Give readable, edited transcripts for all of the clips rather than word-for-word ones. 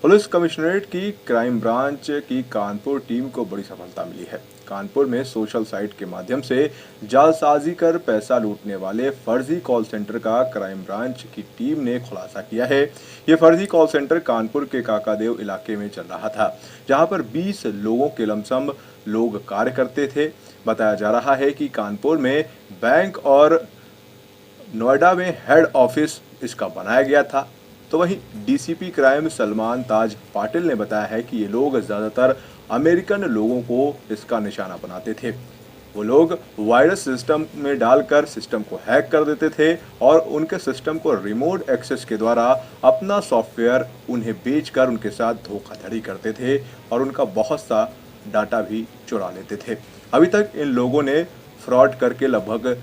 Police commissionerate की crime branch की Kanpur team को बड़ी सफलता मिली है। कानपुर में सोशल साइट के माध्यम से जालसाजी कर पैसा लूटने वाले फर्जी कॉल सेंटर का क्राइम ब्रांच की टीम ने खुलासा किया है। ये फर्जी कॉल सेंटर कानपुर के काकादेव इलाके में चल रहा था, जहां पर 20 लोगों के लमसम लोग कार्य करते थे। बताया जा रहा है कि कानपुर में बैंक और नोएडा में हेड ऑफिस इसका बनाया गया था। तो वहीं डीसीपी क्राइम सलमान ताज पाटिल ने बताया है कि ये लोग ज़्यादातर अमेरिकन लोगों को इसका निशाना बनाते थे। वो लोग वायरस सिस्टम में डालकर सिस्टम को हैक कर देते थे और उनके सिस्टम को रिमोट एक्सेस के द्वारा अपना सॉफ्टवेयर उन्हें बेचकर उनके साथ धोखाधड़ी करते थे और उनका बहुत सा डाटा भी चुरा लेते थे। अभी तक इन लोगों ने फ्रॉड करके लगभग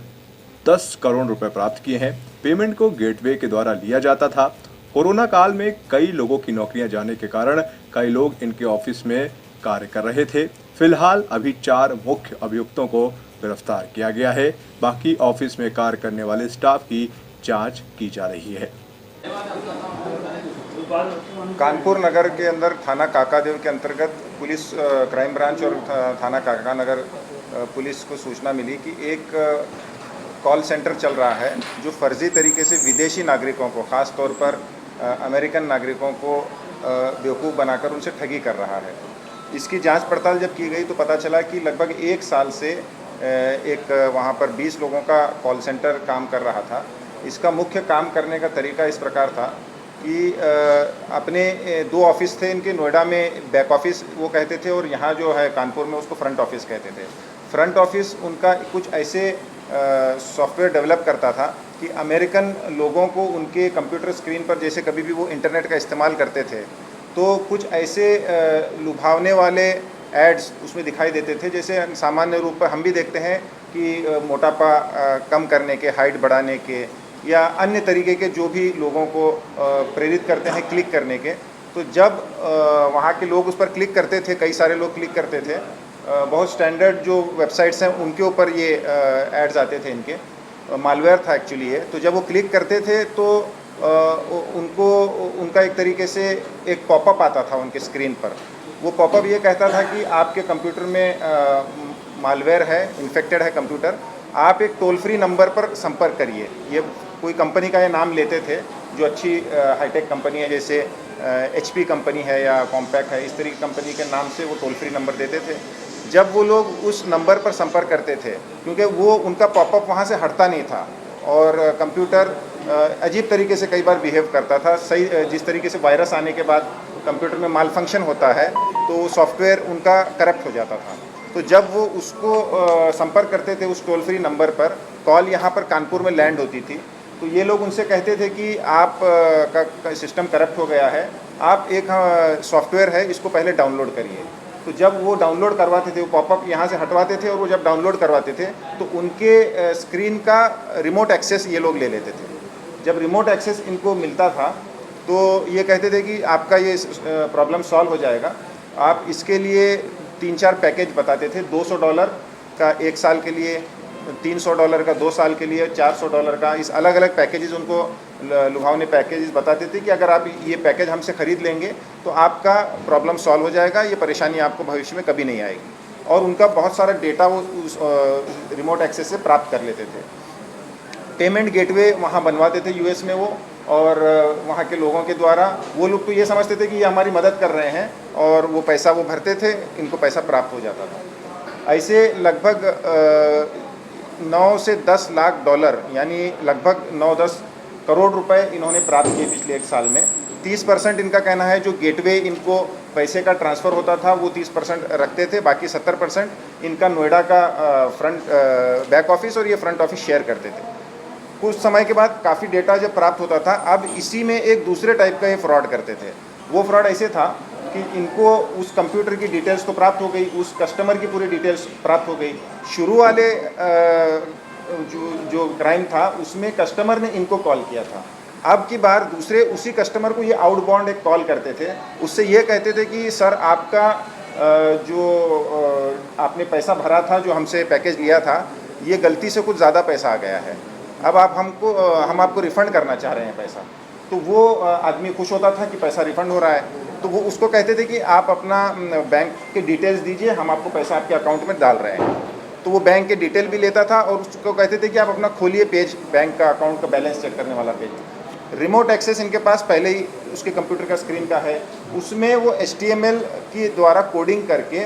10 करोड़ रुपए प्राप्त किए हैं। पेमेंट को गेटवे के द्वारा लिया जाता था। कोरोना काल में कई लोगों की नौकरियां जाने के कारण कई लोग इनके ऑफिस में कार्य कर रहे थे। फिलहाल अभी 4 मुख्य अभियुक्तों को गिरफ्तार किया गया है। बाकी ऑफिस में कार्य करने वाले स्टाफ की जांच की जा रही है। कानपुर नगर के अंदर थाना काकादेव के अंतर्गत पुलिस क्राइम ब्रांच और थाना काका नगर पुलिस को सूचना मिली कि एक कॉल सेंटर चल रहा है जो फर्जी तरीके से विदेशी नागरिकों को, ख़ास तौर पर अमेरिकन नागरिकों को बेवकूफ़ बनाकर उनसे ठगी कर रहा है। इसकी जांच पड़ताल जब की गई तो पता चला कि लगभग 1 साल से एक वहां पर 20 लोगों का कॉल सेंटर काम कर रहा था। इसका मुख्य काम करने का तरीका इस प्रकार था कि अपने 2 ऑफिस थे इनके, नोएडा में बैक ऑफिस वो कहते थे और यहाँ जो है कानपुर में उसको फ्रंट ऑफिस कहते थे। फ्रंट ऑफिस उनका कुछ ऐसे सॉफ्टवेयर डेवलप करता था कि अमेरिकन लोगों को उनके कंप्यूटर स्क्रीन पर, जैसे कभी भी वो इंटरनेट का इस्तेमाल करते थे तो कुछ ऐसे लुभावने वाले एड्स उसमें दिखाई देते थे, जैसे सामान्य रूप पर हम भी देखते हैं कि मोटापा कम करने के, हाइट बढ़ाने के या अन्य तरीके के जो भी लोगों को प्रेरित करते हैं क्लिक करने के। तो जब वहाँ के लोग उस पर क्लिक करते थे, कई सारे लोग क्लिक करते थे, बहुत स्टैंडर्ड जो वेबसाइट्स हैं उनके ऊपर ये एड्स आते थे, इनके मालवेयर था एक्चुअली ये। तो जब वो क्लिक करते थे तो उनका एक तरीके से एक पॉपअप आता था उनके स्क्रीन पर। वो पॉपअप ये कहता था कि आपके कंप्यूटर में मालवेयर है, इन्फेक्टेड है कंप्यूटर, आप एक टोल फ्री नंबर पर संपर्क करिए। ये कोई कंपनी का ये नाम लेते थे जो अच्छी हाईटेक कंपनी है, जैसे HP कंपनी है या कॉम्पैक है, इस तरह की कंपनी के नाम से वो टोल फ्री नंबर देते थे। जब वो लोग उस नंबर पर संपर्क करते थे, क्योंकि वो उनका पॉपअप वहाँ से हटता नहीं था और कंप्यूटर अजीब तरीके से कई बार बिहेव करता था। सही जिस तरीके से वायरस आने के बाद कंप्यूटर में माल फंक्शन होता है तो सॉफ्टवेयर उनका करप्ट हो जाता था। तो जब वो उसको संपर्क करते थे उस टोल फ्री नंबर पर, कॉल यहाँ पर कानपुर में लैंड होती थी, तो ये लोग उनसे कहते थे कि आप का सिस्टम करप्ट हो गया है, आप एक सॉफ्टवेयर है इसको पहले डाउनलोड करिए। तो जब वो डाउनलोड करवाते थे, वो पॉपअप यहाँ से हटवाते थे और वो जब डाउनलोड करवाते थे तो उनके स्क्रीन का रिमोट एक्सेस ये लोग ले लेते थे। जब रिमोट एक्सेस इनको मिलता था तो ये कहते थे कि आपका ये प्रॉब्लम सॉल्व हो जाएगा। आप इसके लिए 3-4 पैकेज बताते थे, $200 का 1 साल के लिए, $300 का 2 साल के लिए, $400 का, इस अलग अलग पैकेजेस उनको लुभावने पैकेजेस बताते थे कि अगर आप ये पैकेज हमसे ख़रीद लेंगे तो आपका प्रॉब्लम सॉल्व हो जाएगा, ये परेशानी आपको भविष्य में कभी नहीं आएगी। और उनका बहुत सारा डेटा वो उस रिमोट एक्सेस से प्राप्त कर लेते थे। पेमेंट गेटवे वहाँ बनवाते थे US में वो, और वहाँ के लोगों के द्वारा वो लोग तो ये समझते थे कि ये हमारी मदद कर रहे हैं और वो पैसा वो भरते थे, इनको पैसा प्राप्त हो जाता था। ऐसे लगभग 9 से 10 लाख डॉलर यानी लगभग 9-10 करोड़ रुपए इन्होंने प्राप्त किए पिछले 1 साल में। 30% इनका कहना है जो गेटवे इनको पैसे का ट्रांसफ़र होता था वो 30% रखते थे, बाकी 70% इनका नोएडा का बैक ऑफिस और ये फ्रंट ऑफिस शेयर करते थे। कुछ समय के बाद काफ़ी डेटा जब प्राप्त होता था, अब इसी में एक दूसरे टाइप का ये फ्रॉड करते थे। वो फ्रॉड ऐसे था कि इनको उस कंप्यूटर की डिटेल्स तो प्राप्त हो गई, उस कस्टमर की पूरी डिटेल्स प्राप्त हो गई। शुरू वाले जो क्राइम था उसमें कस्टमर ने इनको कॉल किया था। अब की बार दूसरे उसी कस्टमर को ये आउटबाउंड एक कॉल करते थे, उससे ये कहते थे कि सर आपका जो आपने पैसा भरा था, जो हमसे पैकेज लिया था, ये गलती से कुछ ज़्यादा पैसा आ गया है, अब हम आपको रिफ़ंड करना चाह रहे हैं पैसा। तो वो आदमी खुश होता था कि पैसा रिफ़ंड हो रहा है। तो वो उसको कहते थे कि आप अपना बैंक के डिटेल्स दीजिए, हम आपको पैसा आपके अकाउंट में डाल रहे हैं। तो वो बैंक के डिटेल भी लेता था और उसको कहते थे कि आप अपना खोलिए पेज, बैंक का अकाउंट का बैलेंस चेक करने वाला पेज। रिमोट एक्सेस इनके पास पहले ही उसके कंप्यूटर का स्क्रीन का है, उसमें वो HTML के द्वारा कोडिंग करके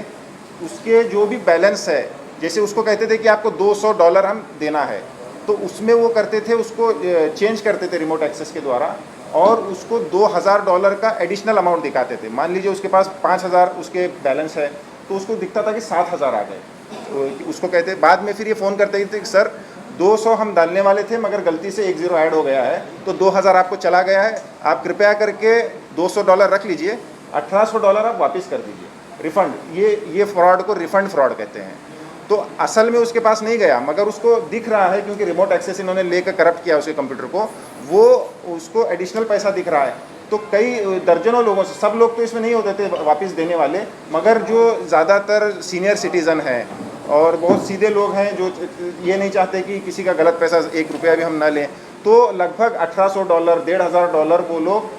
उसके जो भी बैलेंस है, जैसे उसको कहते थे कि आपको $200 हम देना है, तो उसमें वो करते थे, उसको चेंज करते थे रिमोट एक्सेस के द्वारा और उसको $2000 का एडिशनल अमाउंट दिखाते थे। मान लीजिए उसके पास 5000 उसके बैलेंस है, तो उसको दिखता था कि 7000 आ गए। तो उसको कहते, बाद में फिर ये फ़ोन करते थे कि सर 200 हम डालने वाले थे मगर गलती से 1 ज़ीरो ऐड हो गया है, तो 2000 आपको चला गया है, आप कृपया करके $200 रख लीजिए, $1800 आप वापस कर दीजिए रिफ़ंड। ये फ्रॉड को रिफ़ंड फ्रॉड कहते हैं। तो असल में उसके पास नहीं गया मगर उसको दिख रहा है, क्योंकि रिमोट एक्सेस इन्होंने लेकर करप्ट किया उसके कंप्यूटर को, वो उसको एडिशनल पैसा दिख रहा है। तो कई दर्जनों लोगों से, सब लोग तो इसमें नहीं होते थे वापस देने वाले, मगर जो ज़्यादातर सीनियर सिटीज़न हैं और बहुत सीधे लोग हैं जो ये नहीं चाहते कि किसी का गलत पैसा 1 रुपया भी हम ना लें, तो लगभग $1800 $1500 वो लोग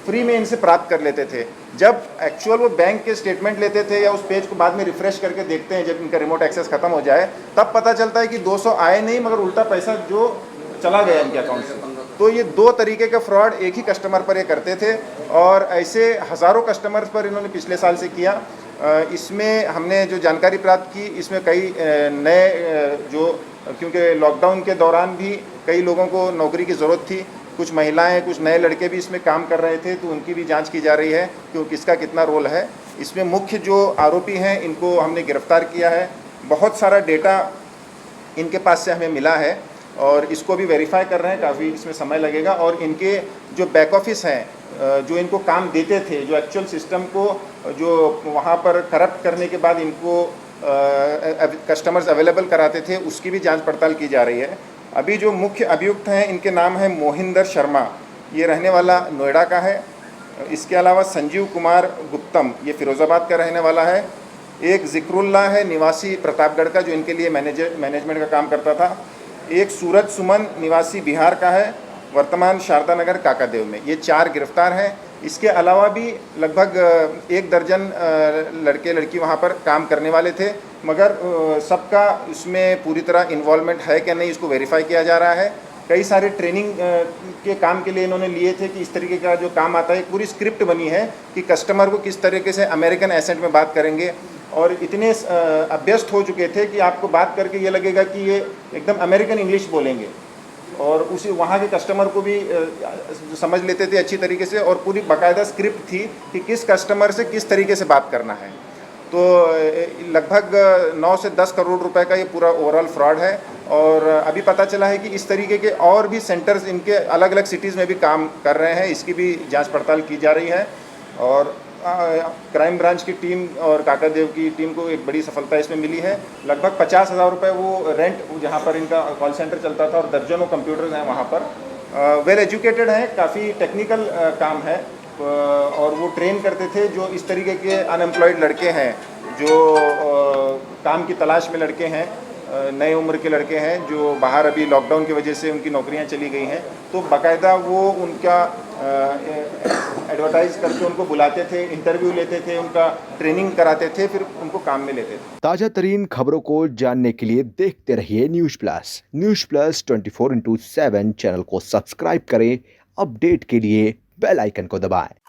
फ्री में इनसे प्राप्त कर लेते थे। जब एक्चुअल वो बैंक के स्टेटमेंट लेते थे या उस पेज को बाद में रिफ्रेश करके देखते हैं, जब इनका रिमोट एक्सेस खत्म हो जाए, तब पता चलता है कि 200 आए नहीं मगर उल्टा पैसा जो चला गया इनके अकाउंट से। तो ये 2 तरीके के फ्रॉड एक ही कस्टमर पर ये करते थे और ऐसे हज़ारों कस्टमर्स पर इन्होंने पिछले साल से किया। इसमें हमने जो जानकारी प्राप्त की, इसमें कई नए जो, क्योंकि लॉकडाउन के दौरान भी कई लोगों को नौकरी की ज़रूरत थी, कुछ महिलाएं, कुछ नए लड़के भी इसमें काम कर रहे थे, तो उनकी भी जांच की जा रही है कि किसका कितना रोल है। इसमें मुख्य जो आरोपी हैं इनको हमने गिरफ्तार किया है। बहुत सारा डेटा इनके पास से हमें मिला है और इसको भी वेरीफाई कर रहे हैं, काफ़ी इसमें समय लगेगा। और इनके जो बैक ऑफिस हैं, जो इनको काम देते थे, जो एक्चुअल सिस्टम को जो वहाँ पर करप्ट करने के बाद इनको कस्टमर्स अवेलेबल कराते थे, उसकी भी जांच पड़ताल की जा रही है। अभी जो मुख्य अभियुक्त हैं इनके नाम है मोहिंदर शर्मा, ये रहने वाला नोएडा का है। इसके अलावा संजीव कुमार गुप्तम, ये फिरोज़ाबाद का रहने वाला है। एक ज़िक्रुल्लाह है, निवासी प्रतापगढ़ का, जो इनके लिए मैनेजमेंट का काम करता था। एक सूरज सुमन, निवासी बिहार का है, वर्तमान शारदा नगर काकादेव में। ये 4 गिरफ्तार हैं। इसके अलावा भी लगभग 1 दर्जन लड़के लड़की वहाँ पर काम करने वाले थे, मगर सबका इसमें पूरी तरह इन्वॉल्वमेंट है कि नहीं, इसको वेरीफाई किया जा रहा है। कई सारे ट्रेनिंग के काम के लिए इन्होंने लिए थे कि इस तरीके का जो काम आता है, एक पूरी स्क्रिप्ट बनी है कि कस्टमर को किस तरीके से अमेरिकन एसेंट में बात करेंगे, और इतने अभ्यस्त हो चुके थे कि आपको बात करके ये लगेगा कि ये एकदम अमेरिकन इंग्लिश बोलेंगे, और उसी वहाँ के कस्टमर को भी समझ लेते थे अच्छी तरीके से, और पूरी बाकायदा स्क्रिप्ट थी कि किस कस्टमर से किस तरीके से बात करना है। तो लगभग 9 से 10 करोड़ रुपए का ये पूरा ओवरऑल फ्रॉड है। और अभी पता चला है कि इस तरीके के और भी सेंटर्स इनके अलग अलग सिटीज़ में भी काम कर रहे हैं, इसकी भी जांच पड़ताल की जा रही है। और क्राइम ब्रांच की टीम और काकादेव की टीम को एक बड़ी सफलता इसमें मिली है। लगभग 50,000 रुपये वो रेंट, जहाँ पर इनका कॉल सेंटर चलता था, और दर्जनों कंप्यूटर्स हैं वहाँ पर। वेल एजुकेटेड हैं, काफ़ी टेक्निकल काम है, और वो ट्रेन करते थे जो इस तरीके के अनएम्प्लॉयड लड़के हैं, जो काम की तलाश में लड़के हैं, नए उम्र के लड़के हैं जो बाहर अभी लॉकडाउन की वजह से उनकी नौकरियां चली गई हैं, तो बाकायदा वो उनका एडवर्टाइज करके उनको बुलाते थे, इंटरव्यू लेते थे, उनका ट्रेनिंग कराते थे, फिर उनको काम में लेते थे। ताज़ा तरीन खबरों को जानने के लिए देखते रहिए news plus. News plus 24x7 channel को सब्सक्राइब करें। अपडेट के लिए बेल आइकन को दबाएं।